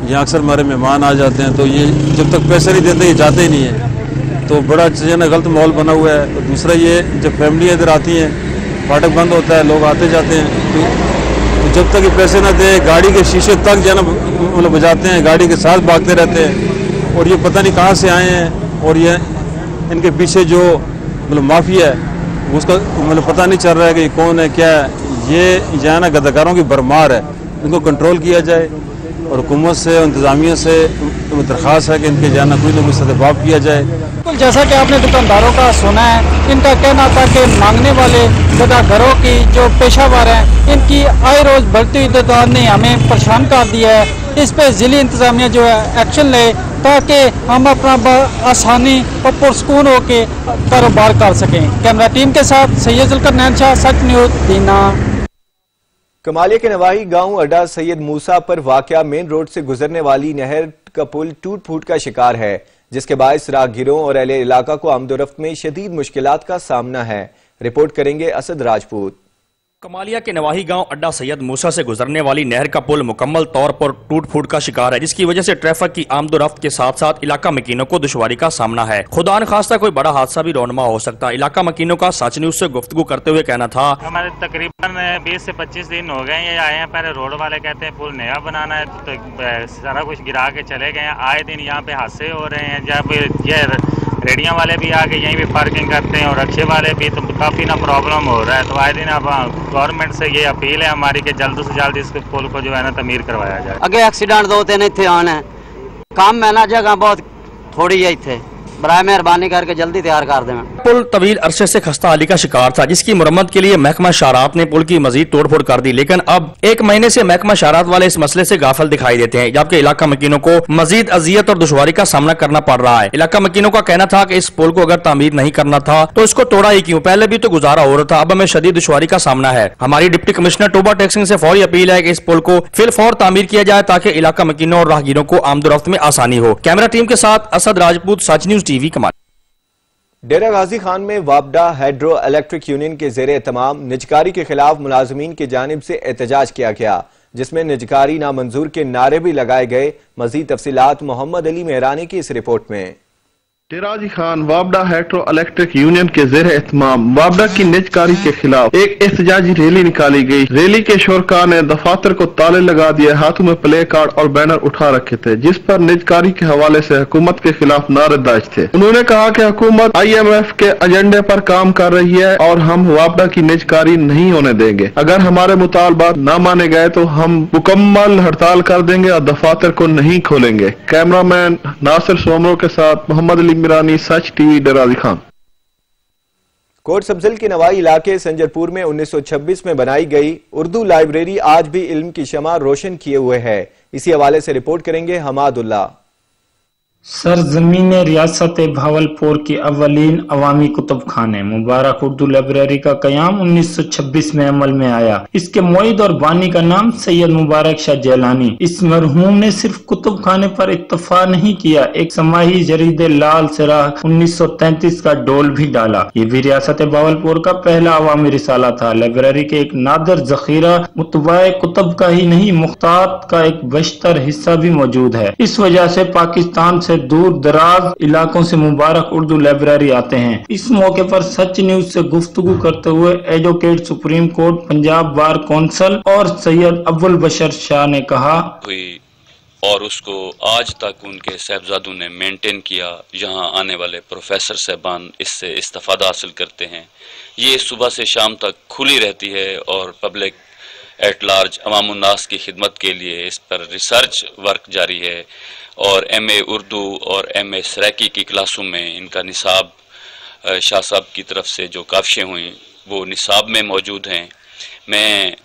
यहाँ अक्सर हमारे मेहमान आ जाते हैं तो ये जब तक पैसे नहीं देते ये जाते ही नहीं है, तो बड़ा जो ना गलत माहौल बना हुआ है। और दूसरा ये जब फैमिली इधर आती हैं, फाटक बंद होता है, लोग आते जाते हैं, तो जब तक ये पैसे ना दे गाड़ी के शीशे तक जाना मतलब बजाते हैं, गाड़ी के साथ भागते रहते हैं और ये पता नहीं कहाँ से आए हैं। और ये इनके पीछे जो मतलब माफिया है उसका मतलब पता नहीं चल रहा है कि कौन है क्या है। ये जो है ना गद्दाकारों की भरमार है, इनको कंट्रोल किया जाए और हुकूमत से इंतज़ामिया से दरख्वास्त है कि इनके जाना कोई ना कोई सदबाब किया जाए। बिल्कुल जैसा कि आपने दुकानदारों का सुना है, इनका कहना था कि मांगने वाले तथा घरों की जो पेशावर हैं इनकी आए रोज बढ़ती हुई तादाद ने हमें परेशान कर दिया है। इस पर ज़िली इंतजामिया जो है एक्शन ले ताकि हम अपना आसानी और पुरसकून होकर कारोबार कर सकें। कैमरा टीम के साथ सैयद जुल्कर नैन शाह, सच न्यूज़, दीना। कमालिया के नवाही गांव अड्डा सैयद मूसा पर वाकया मेन रोड से गुजरने वाली नहर का पुल टूट फूट का शिकार है, जिसके बायस राहगीरों और अहले इलाका को आमदोरफ्त में शदीद मुश्किलात का सामना है। रिपोर्ट करेंगे असद राजपूत। कमालिया के नवाही गांव अड्डा सैयद मूसा से गुजरने वाली नहर का पुल मुकम्मल तौर पर टूट फूट का शिकार है, जिसकी वजह से ट्रैफिक की आमदोरफ्त के साथ साथ इलाका मकीनों को दुश्वारी का सामना है। खुदा न खास्ता कोई बड़ा हादसा भी रौनमा हो सकता है। इलाका मकीनों का सच न्यूज़ से गुफ्तगू करते हुए कहना था, हमारे तकरीबन 20 से 25 दिन हो गए ये आए हैं। पहले रोड वाले कहते हैं पुल नया बनाना है, तो सारा कुछ गिरा के चले गए हैं। आए दिन यहाँ पे हादसे हो रहे हैं। जब ये रेडियाँ वाले भी आके यहीं पे पार्किंग करते हैं और रक्शे वाले भी, तो काफ़ी ना प्रॉब्लम हो रहा है। तो आए दिन अब गवर्नमेंट से ये अपील है हमारी कि जल्द से जल्द इस पुल को जो है ना तमीर करवाया जाए। अगे एक्सीडेंट 2-3 इतने आना है, काम है ना, जगह बहुत थोड़ी है इतने, बराए मेहरबानी करके जल्दी तैयार कर दें। पुल तवील अरसे से खस्ता हाली का शिकार था, जिसकी मुरम्मत के लिए महकमा शाहरात ने पुल की मजीद तोड़फोड़ कर दी, लेकिन अब 1 महीने से महकमा शाहरात वाले इस मसले से गाफिल दिखाई देते हैं, जबकि इलाका मकीनों को मजीद अजियत और दुश्वारी का सामना करना पड़ रहा है। इलाका मकीनों का कहना था कि इस पुल को अगर तामीर नहीं करना था तो इसको तोड़ा ही क्यों, पहले भी तो गुजारा हो रहा था, अब हमें शदीद दुश्वारी का सामना है। हमारी डिप्टी कमिश्नर टोबा टेक्सिंग से फौरी अपील है कि इस पुल को फिलफौर तामीर किया जाए ताकि इलाका मकीनों और राहगीरों को आमदोरफ्त में आसानी हो। कैमरा टीम के साथ असद राजपूत, सच न्यूज़ टीवी, कमाल। डेरा गाजी खान में वापडा हाइड्रो इलेक्ट्रिक यूनियन के जेर तमाम निजकारी के खिलाफ मुलाजमीन की जानिब से एहतजाज किया गया, जिसमें निजकारी नामंजूर के नारे भी लगाए गए। मजीद तफसीलात मोहम्मद अली मेहरानी की इस रिपोर्ट में। डेरा Ghazi Khan वापडा hydro electric union के जेर एहतमाम वापडा की निजकारी के खिलाफ एक एहतजाजी रैली निकाली गई। रैली के शुरका ने दफातर को ताले लगा दिए, हाथों में प्ले कार्ड और बैनर उठा रखे थे, जिस पर निजकारी के हवाले से हुकूमत के खिलाफ नारेबाज थे। उन्होंने कहा कि हुकूमत IMF के एजेंडे पर काम कर रही है और हम वापडा की निजकारी नहीं होने देंगे। अगर हमारे मुतालबात न माने गए तो हम मुकम्मल हड़ताल कर देंगे और दफातर को नहीं खोलेंगे। कैमरामैन नासिर सोमरो के साथ मोहम्मद अली मेहरानी, सच टीवी, डेरा गाजी खान। कोट सबजिल के नवाई इलाके संजरपुर में 1926 में बनाई गई उर्दू लाइब्रेरी आज भी इल्म की शमा रोशन किए हुए है। इसी हवाले से रिपोर्ट करेंगे हमादुल्लाह। सरजमीन रियासत भावलपुर की अवलीन अवामी कुतुब खाने मुबारक उर्दू लाइब्रेरी का कयाम 1926 में अमल में आया। इसके मुईद और बानी का नाम सैयद मुबारक शाह जैलानी। इस मरहूम ने सिर्फ कुतुब खाने पर इत्तफा नहीं किया, एक समाही जरीदे लाल सिराह 1933 का डोल भी डाला। ये भी रियासत भावलपुर का पहला अवामी रिसाला था। लाइब्रेरी के एक नादर जखीरा मुतबाए कुतुब का ही नहीं, मुख्तात का एक बशतर हिस्सा भी मौजूद है। इस वजह से पाकिस्तान से दूर दराज इलाकों से मुबारक उर्दू लाइब्रेरी आते हैं। इस मौके पर सच न्यूज से गुफ्तगू करते हुए advocate supreme court Punjab bar council और सैयद अब्दुल बशर शाह ने कहा हुई और उसको आज तक उनके साहबजादों ने मेंटेन किया। यहाँ आने वाले प्रोफेसर साहबान इससे इस्तेफादा हासिल करते हैं। ये सुबह से शाम तक खुली रहती है और पब्लिक एट लार्ज अवामुन्नास की खिदमत के लिए इस पर रिसर्च वर्क जारी है और MA उर्दू और MA सराकी की क्लासों में इनका निसाब शाह साहब की तरफ से जो काविशें हुई वो निसाब में मौजूद हैं। मैं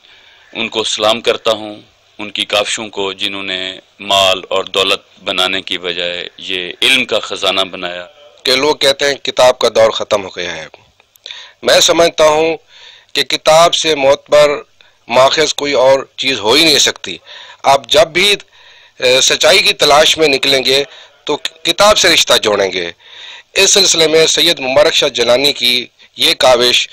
उनको सलाम करता हूँ, उनकी काविशों को जिन्होंने माल और दौलत बनाने की बजाय ये इल्म का ख़जाना बनाया। कि लोग कहते हैं किताब का दौर ख़त्म हो गया है। मैं समझता हूँ कि किताब से मोतबर माखज़ कोई और चीज़ हो ही नहीं सकती। आप जब भी सच्चाई की तलाश में निकलेंगे तो किताब से रिश्ता जोड़ेंगे। इस सिलसिले में सैयद मुबारक शाह जैलानी की ये काविश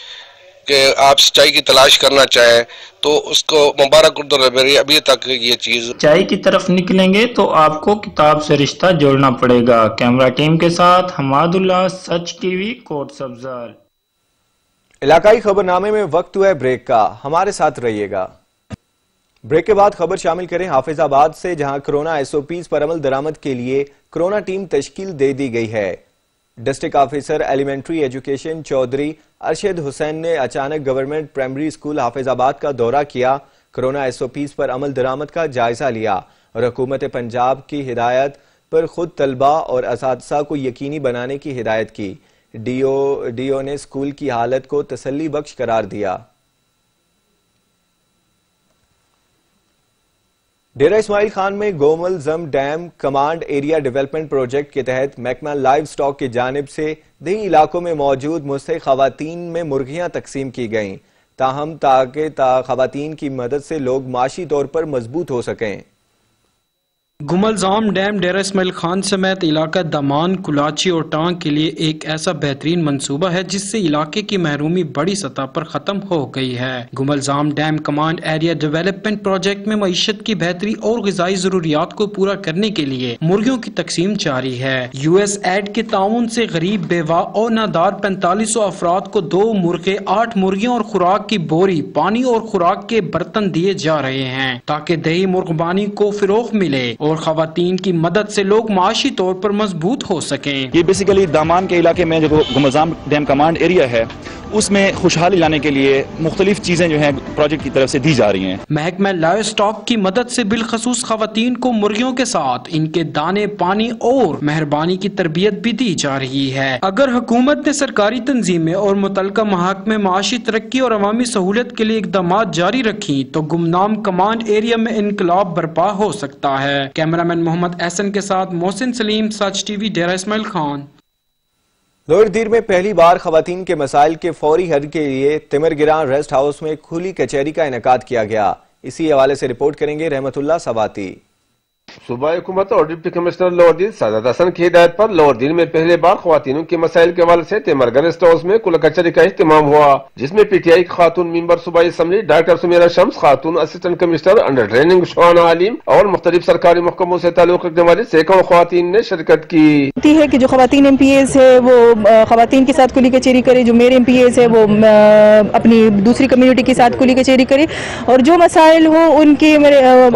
कि आप सच्चाई की तलाश करना चाहें तो उसको मुबारक उर्दू लाइब्रेरी अभी तक ये चीज़ सच्चाई की तरफ निकलेंगे तो आपको किताब से रिश्ता जोड़ना पड़ेगा। कैमरा टीम के साथ हमादुल्लाह, सच टीवी, कोट सबजार। इलाकाई खबरनामे में वक्त हुआ है ब्रेक का, हमारे साथ रहिएगा। ब्रेक के बाद खबर शामिल करें हाफिजाबाद से, जहां कोरोना SOPs पर अमल दरामद के लिए कोरोना टीम तश्कील दे दी गई है। District officer elementary education Chaudhry Arshad Hussain ने अचानक गवर्नमेंट प्राइमरी स्कूल हाफिजाबाद का दौरा किया, कोरोना SOPs पर अमल दरामद का जायजा लिया। और हुकूमत पंजाब की हिदायत पर खुद तलबा और असातिज़ा को यकीनी बनाने की हिदायत की। डीओ ने स्कूल की हालत को तसल्ली बख्श करार दिया। डेरा इस्माइल खान में गोमल जम dam command area development project के तहत महकमा लाइव स्टॉक की जानिब से दही इलाकों में मौजूद मुस्तहिक खवातीन में मुर्गियां तकसीम की गईं, ताहम ताकि खवातीन की मदद से लोग माशी तौर पर मजबूत हो सकें। गुमलजाम डैम डेरा इस्माइल खान समेत इलाका दमान, कुलाची और टांग के लिए एक ऐसा बेहतरीन मंसूबा है जिससे इलाके की महरूमी बड़ी सतह पर खत्म हो गई है। Gomal Zam dam command area development project में मईशत की बेहतरी और ग़िज़ाई ज़रूरियात को पूरा करने के लिए मुर्गियों की तकसीम जारी है। USAID के ताउन से गरीब, बेवा और नादार 4500 अफराद को 2 मुर्गे, 8 मुर्गियों और खुराक की बोरी, पानी और खुराक के बर्तन दिए जा रहे हैं ताकि दही मुर्गबानी को फिरोग मिले और खवातीन की मदद से लोग माशी तौर पर मजबूत हो सकें। ये बेसिकली दामान के इलाके में जो गुमलजाम डैम कमांड एरिया है उसमें खुशहाली लाने के लिए मुख्तलिफ चीजें जो हैं प्रोजेक्ट की तरफ से दी जा रही हैं। महकमा लाइव स्टॉक की मदद से बिलखसूस खवातीन को मुर्गियों के साथ इनके दाने, पानी और मेहरबानी की तरबियत भी दी जा रही है। अगर हुकूमत ने सरकारी तंजीमें और मुतलका महकमे माशी तरक्की और अवामी सहूलियत के लिए इकदाम जारी रखी तो गुमनाम कमांड एरिया में इनकलाब बर्पा हो सकता है। कैमरामैन मोहम्मद एहसन के साथ मोहसिन सलीम, सच टीवी, डेरा इस्माइल खान। लोअर दीर में पहली बार खवातीन के मसाइल के फौरी हल के लिए तिमरगिरां रेस्ट हाउस में खुली कचहरी का इनेकाद किया गया। इसी हवाले से रिपोर्ट करेंगे रहमतुल्लाह सवाती। सूबाई हुकूमत और डिप्टी कमिश्नर लोअर दीर सादात हसन की हिदायत पर लोअर दीर में पहले बार खवातीनों के मसाइल के हवाले से तिमरगिरां रेस्ट हाउस में कुल कचहरी का इख्तिमाम हुआ, जिसमें PTI खातून मेंबर सूबाई असम्बली डॉक्टर सुमेरा शम्स, खातून असिस्टेंट कमिश्नर अंडर ट्रेनिंग शोहाना आलिम और मुख्तलिफ सरकारी महकमों से ताल्लुक रखने वाली सैकड़ों खवातीन ने शिरकत की है कि जो खवातीन MPAs है वो खवातीन के साथ खुली कचहरी करे, जो मेरे MPAs है वो अपनी दूसरी कम्युनिटी के साथ खुली कचहरी करे और जो मसाइल हो उनके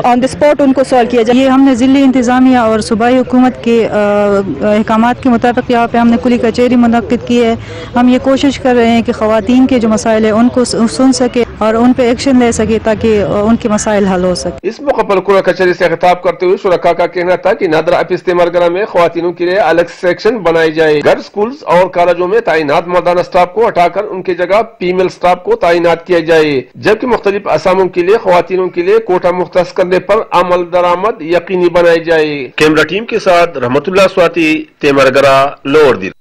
ऑन द स्पॉट उनको सॉल्व किया जाए। हमने ज़िली इंतज़ामिया और सूबाई हुकूमत के अहकामात के मुताबिक यहाँ पे हमने खुली कचहरी मुनक्किद की है। हम ये कोशिश कर रहे हैं कि ख़वातीन के जो मसाइल है उनको सुन सके और उन पे एक्शन ले सके ताकि उनके मसाइल हल हो सके। इस मौके पर खुला कचहरी से खिताब करते हुए शुरका का कहना था कि नादरा अफीस तिमरगिरां में ख़वातीनों के लिए अलग सेक्शन बनाई जाए। गर्ल्स स्कूल्स और कॉलेजों में तैनात मर्दाना स्टाफ को हटाकर उनकी जगह फीमेल स्टाफ को तैनात किया जाए, जबकि मुख्तलिफ असामों के लिए ख़वातीनों के लिए कोटा मुख्तस करने पर अमल दरामद यकीनी बनाई जाए। कैमरा टीम के साथ रहमतुल्लाह स्वाति, तिमरगिरां, लोअर दीर।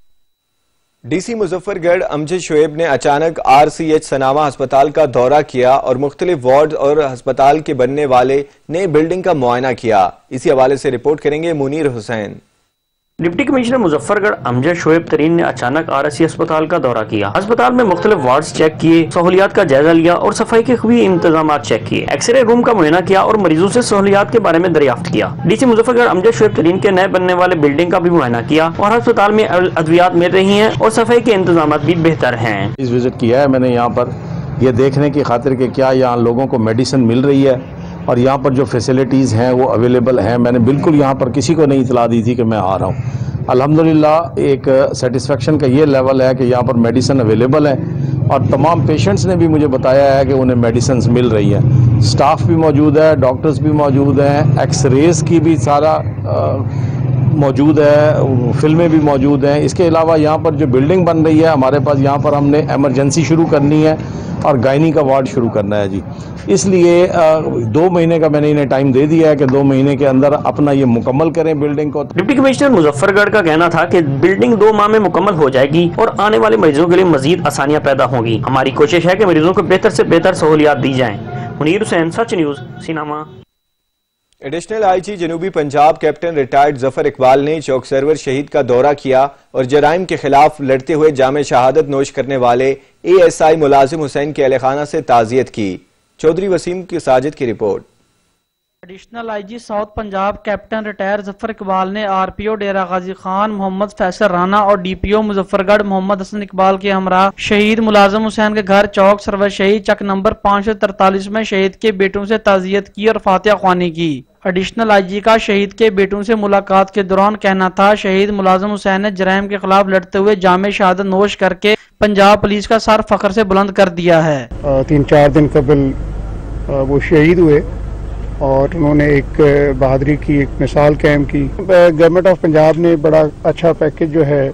DC मुजफ्फरगढ़ अमजद शोएब ने अचानक RCH सनामा अस्पताल का दौरा किया और मुख्तलिफ वार्ड और अस्पताल के बनने वाले नए बिल्डिंग का मुआयना किया। इसी हवाले से रिपोर्ट करेंगे मुनीर हुसैन। डिप्टी कमिश्नर मुजफ्फरगढ़ अमजद शोएब तरीन ने अचानक RSC अस्पताल का दौरा किया। अस्पताल में मुख्तलिफ वार्ड्स चेक किए, सहूलियात का जायजा लिया और सफाई के भी इंतजाम चेक किए। एक्सरे रूम का मुआयना किया और मरीजों से सहूलियात के बारे में दरियाफ्त किया। DC मुजफ्फरगढ़ अमजद शोएब तरीन के नए बनने वाले बिल्डिंग का भी मुआयना किया और अस्पताल में अद्वियात मिल रही है और सफाई के इंतजाम भी बेहतर है। इस विजिट किया है मैंने यहाँ पर यह देखने की खातिर कि क्या यहाँ लोगों को मेडिसिन मिल रही है और यहाँ पर जो फैसिलिटीज़ हैं वो अवेलेबल हैं। मैंने बिल्कुल यहाँ पर किसी को नहीं इतला दी थी कि मैं आ रहा हूँ। अल्हम्दुलिल्लाह एक सेटिस्फेक्शन का ये लेवल है कि यहाँ पर मेडिसिन अवेलेबल है और तमाम पेशेंट्स ने भी मुझे बताया है कि उन्हें मेडिसिन मिल रही है। स्टाफ भी मौजूद है, डॉक्टर्स भी मौजूद हैं, एक्सरेज की भी सारा मौजूद है, फिल्में भी मौजूद हैं। इसके अलावा यहाँ पर जो बिल्डिंग बन रही है हमारे पास, यहाँ पर हमने एमरजेंसी शुरू करनी है और गायनी का वार्ड शुरू करना है जी। इसलिए 2 महीने का मैंने इन्हें टाइम दे दिया है कि 2 महीने के अंदर अपना ये मुकम्मल करें बिल्डिंग को। डिप्टी कमिश्नर मुजफ्फरगढ़ का कहना था कि बिल्डिंग 2 माह में मुकम्मल हो जाएगी और आने वाले मरीजों के लिए मजीद आसानियां पैदा होंगी। हमारी कोशिश है कि मरीजों को बेहतर से बेहतर सहूलियात दी जाएं। मुनीर हुसैन, सच न्यूज़, सिनामा। एडिशनल IG जनूबी पंजाब कैप्टन रिटायर्ड जफर इकबाल ने चौक सरवर शहीद का दौरा किया और जराइम के खिलाफ लड़ते हुए जामे शहादत नोश करने वाले ASI मुलाजिम हुसैन के अहलखाना से ताज़ियत की। चौधरी वसीम की साजिद की report. Additional IG south Punjab captain retire Zafar Iqbal ने RPO डेरा गाजी खान मोहम्मद फैसल राना और DPO मुजफ्फरगढ़ मोहम्मद हसन इकबाल के हमरा शहीद मुलाजिम हुसैन के घर चौक सरवर शहीद चक नंबर 543 में शहीद के बेटों से ताज़ियत की और फातिहा ख्वानी की। एडिशनल IG का शहीद के बेटों से मुलाकात के दौरान कहना था, शहीद मुलाजिम हुसैन ने जराइम के खिलाफ लड़ते हुए जामे शहादत नोश करके पंजाब पुलिस का सर फख्र से बुलंद कर दिया है। 3-4 दिन कबल वो शहीद हुए और उन्होंने एक बहादुरी की, एक मिसाल कायम की। गवर्नमेंट ऑफ पंजाब ने बड़ा अच्छा पैकेज जो है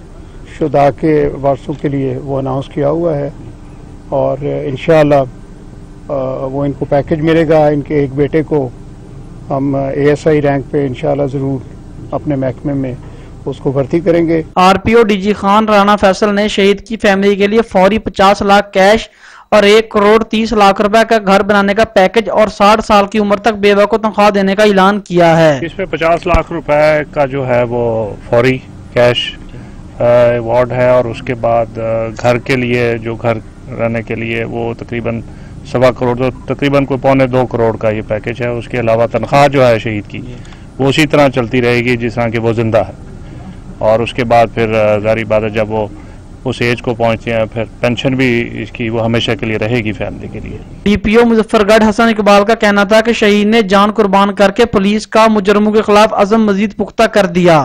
शुदा के वारसों के लिए वो अनाउंस किया हुआ है और इंशाअल्लाह वो इनको पैकेज मिलेगा। इनके एक बेटे को हम ASI रैंक पे इंशाअल्लाह ज़रूर अपने महकमे में उसको भर्ती करेंगे। RPO DG खान राणा फैसल ने शहीद की फैमिली के लिए फौरी 50 लाख कैश और 1 करोड़ 30 लाख रुपए का घर बनाने का पैकेज और 60 साल की उम्र तक बेवा को तनख्वाह देने का ऐलान किया है। इसमें 50 लाख रुपए का जो है वो फौरी कैश अवार्ड है और उसके बाद घर के लिए, जो घर रहने के लिए वो तकरीबन 1.25 करोड़, तो तकरीबन कोई 1.25 करोड़ का ये पैकेज है। उसके अलावा तनख्वाह जो है शहीद की वो उसी तरह चलती रहेगी जिस तरह कि वो जिंदा है और उसके बाद फिर जारी बात है जब वो उस एज को पहुंचते हैं फिर पेंशन भी इसकी वो हमेशा के लिए रहेगी फैमिली के लिए। DPO मुजफ्फरगढ़ हसन इकबाल का कहना था कि शहीद ने जान कुर्बान करके पुलिस का मुजरमों के खिलाफ अज़म मजीद पुख्ता कर दिया।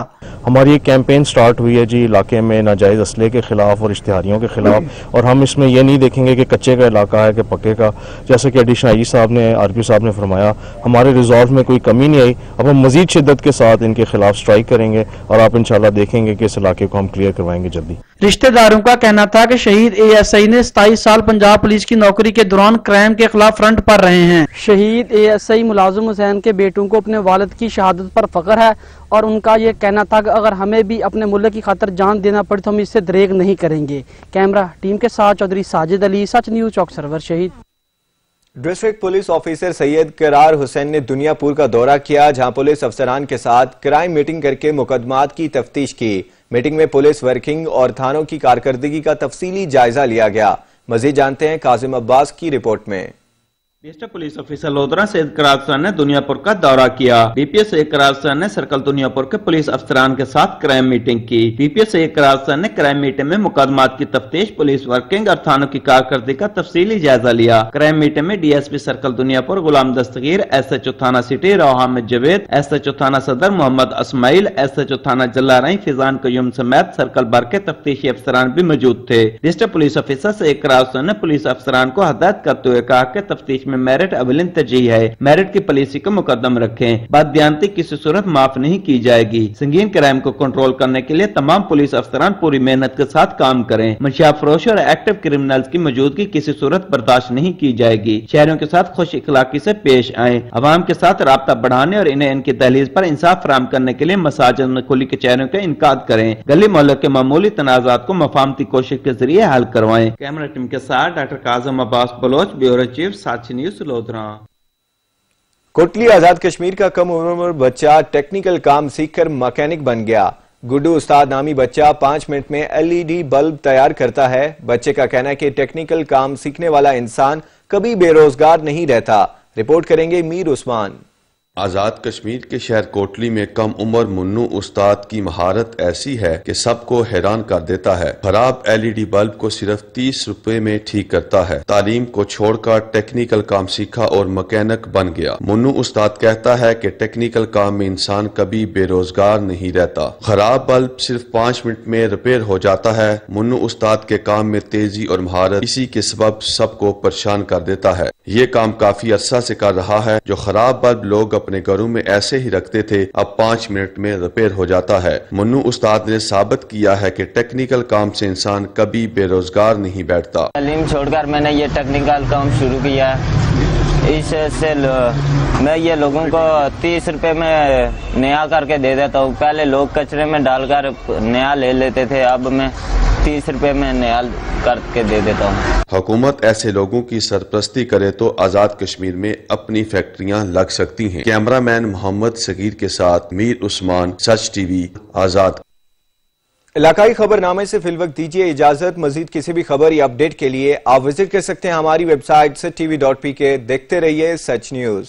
हमारी एक कैंपेन स्टार्ट हुई है जी इलाके में नाजायज असले के खिलाफ और इश्तिहारियों के खिलाफ, और हम इसमें यह नहीं देखेंगे कि कच्चे का इलाका है कि पक्के का। जैसे कि एडिशनल IG साहब ने, RPO साहब ने फरमाया, हमारे रिजॉल्व में कोई कमी नहीं आई। अब हम मजीद शिद्दत के साथ इनके खिलाफ स्ट्राइक करेंगे और आप इंशाल्लाह देखेंगे कि इस इलाके को हम क्लियर करवाएंगे जल्दी। रिश्तेदारों का कहना था कि शहीद ASI ने 27 साल पंजाब पुलिस की नौकरी के दौरान क्राइम के खिलाफ फ्रंट पर रहे हैं। शहीद ASI मुलाजिम हुसैन के बेटों को अपने वालिद की शहादत पर फख्र है और उनका ये कहना था कि अगर हमें भी अपने मुल्क की खातिर जान देना पड़े तो हम इससे दरेग नहीं करेंगे। कैमरा टीम के साथ चौधरी साजिद अली, सच न्यूज, चौक सरवर शहीद। District police officer Syed Karar Hussain ने दुनियापुर का दौरा किया, जहां पुलिस अफसरान के साथ क्राइम मीटिंग करके मुकदमात की तफ्तीश की। मीटिंग में पुलिस वर्किंग और थानों की कारकर्दगी का तफसीली जायजा लिया गया। मजीद जानते हैं काजिम अब्बास की रिपोर्ट में। District police officer Lodhran Syed Karar Hussain ने दुनियापुर का दौरा किया। DPO सैयद करार हुसैन ने सर्कल दुनियापुर के पुलिस अफसरान के साथ क्राइम मीटिंग की। DPO सैयद करार हुसैन ने क्राइम मीटिंग में मुकदमात की तफ्तीश, पुलिस वर्किंग और थानों की कारकर्दगी का तफसीली जायजा लिया। क्राइम मीटिंग में DSP सर्कल दुनियापुर गुलाम दस्तगीर, SHO थाना सिटी रोहामिद जवेद, SHO थाना सदर मोहम्मद अस्माइल, SHO थाना जल्लाराई फिजान कयूम समेत सर्कल भर के तफ्तीशी अफसरान भी मौजूद थे। District police officer Syed Karar Hussain ने पुलिस अफसरान को हदायत करते हुए कहा कि तफ्तीश में मेरिट अवलिन तरजीह है, मेरिट की पॉलिसी को मुकद्दम रखें, बददियानती किसी सूरत माफ नहीं की जाएगी। संगीन क्राइम को कंट्रोल करने के लिए तमाम पुलिस अफसरान पूरी मेहनत के साथ काम करें। मंशिया फरोश और एक्टिव क्रिमिनल्स की मौजूदगी किसी सूरत बर्दाश्त नहीं की जाएगी। शहरों के साथ खुश इखलाकी से पेश आए, अवाम के साथ राब्ता बढ़ाने और इन्हें इनकी दहलीज पर इंसाफ फराहम करने के लिए मसाजिद में खुली कचहरियों का इनकाद करें। गली मोहल्लों के मामूली तनाजात को मफाहमती कोशिश के जरिए हल करवाएं। कैमरा टीम के साथ doctor Kazim Abbas Baloch, bureau chief, Sakshi news, Lodhran. Kotli Azad Kashmir का कम उम्र बच्चा टेक्निकल काम सीखकर मैकेनिक बन गया। गुड्डू उस्ताद नामी बच्चा 5 मिनट में LED बल्ब तैयार करता है। बच्चे का कहना है कि टेक्निकल काम सीखने वाला इंसान कभी बेरोजगार नहीं रहता। रिपोर्ट करेंगे मीर उस्मान। आजाद कश्मीर के शहर कोटली में कम उम्र मुन्नू उस्ताद की महारत ऐसी है कि सबको हैरान कर देता है। खराब LED बल्ब को सिर्फ 30 रुपए में ठीक करता है। तालीम को छोड़कर टेक्निकल काम सीखा और मैकेनिक बन गया। मुन्नू उस्ताद कहता है कि टेक्निकल काम में इंसान कभी बेरोजगार नहीं रहता। खराब बल्ब सिर्फ 5 मिनट में रिपेयर हो जाता है। मुन्नू उस्ताद के काम में तेजी और महारत इसी के सबब सबको परेशान कर देता है। ये काम काफी अरसा से कर रहा है। जो खराब बल्ब लोग अपने घरों में ऐसे ही रखते थे, अब 5 मिनट में रिपेयर हो जाता है। मुन्नू उस्ताद ने साबित किया है कि टेक्निकल काम से इंसान कभी बेरोजगार नहीं बैठता। तालीम छोड़कर मैंने ये टेक्निकल काम शुरू किया। इससे मैं ये लोगों को 30 रुपए में नया करके दे देता हूँ। पहले लोग कचरे में डालकर नया ले लेते थे, अब मैं 30 रुपए में नया करके दे देता हूँ। हुकूमत ऐसे लोगों की सरपरस्ती करे तो आजाद कश्मीर में अपनी फैक्ट्रियां लग सकती हैं। कैमरामैन मोहम्मद सगीर के साथ मीर उस्मान, सच TV, आजाद। इलाकाई खबरनामे से फिलवक्त दीजिए इजाजत। मजीद किसी भी खबर या अपडेट के लिए आप विजिट कर सकते हैं हमारी वेबसाइट सच TV.pk। देखते रहिए सच न्यूज।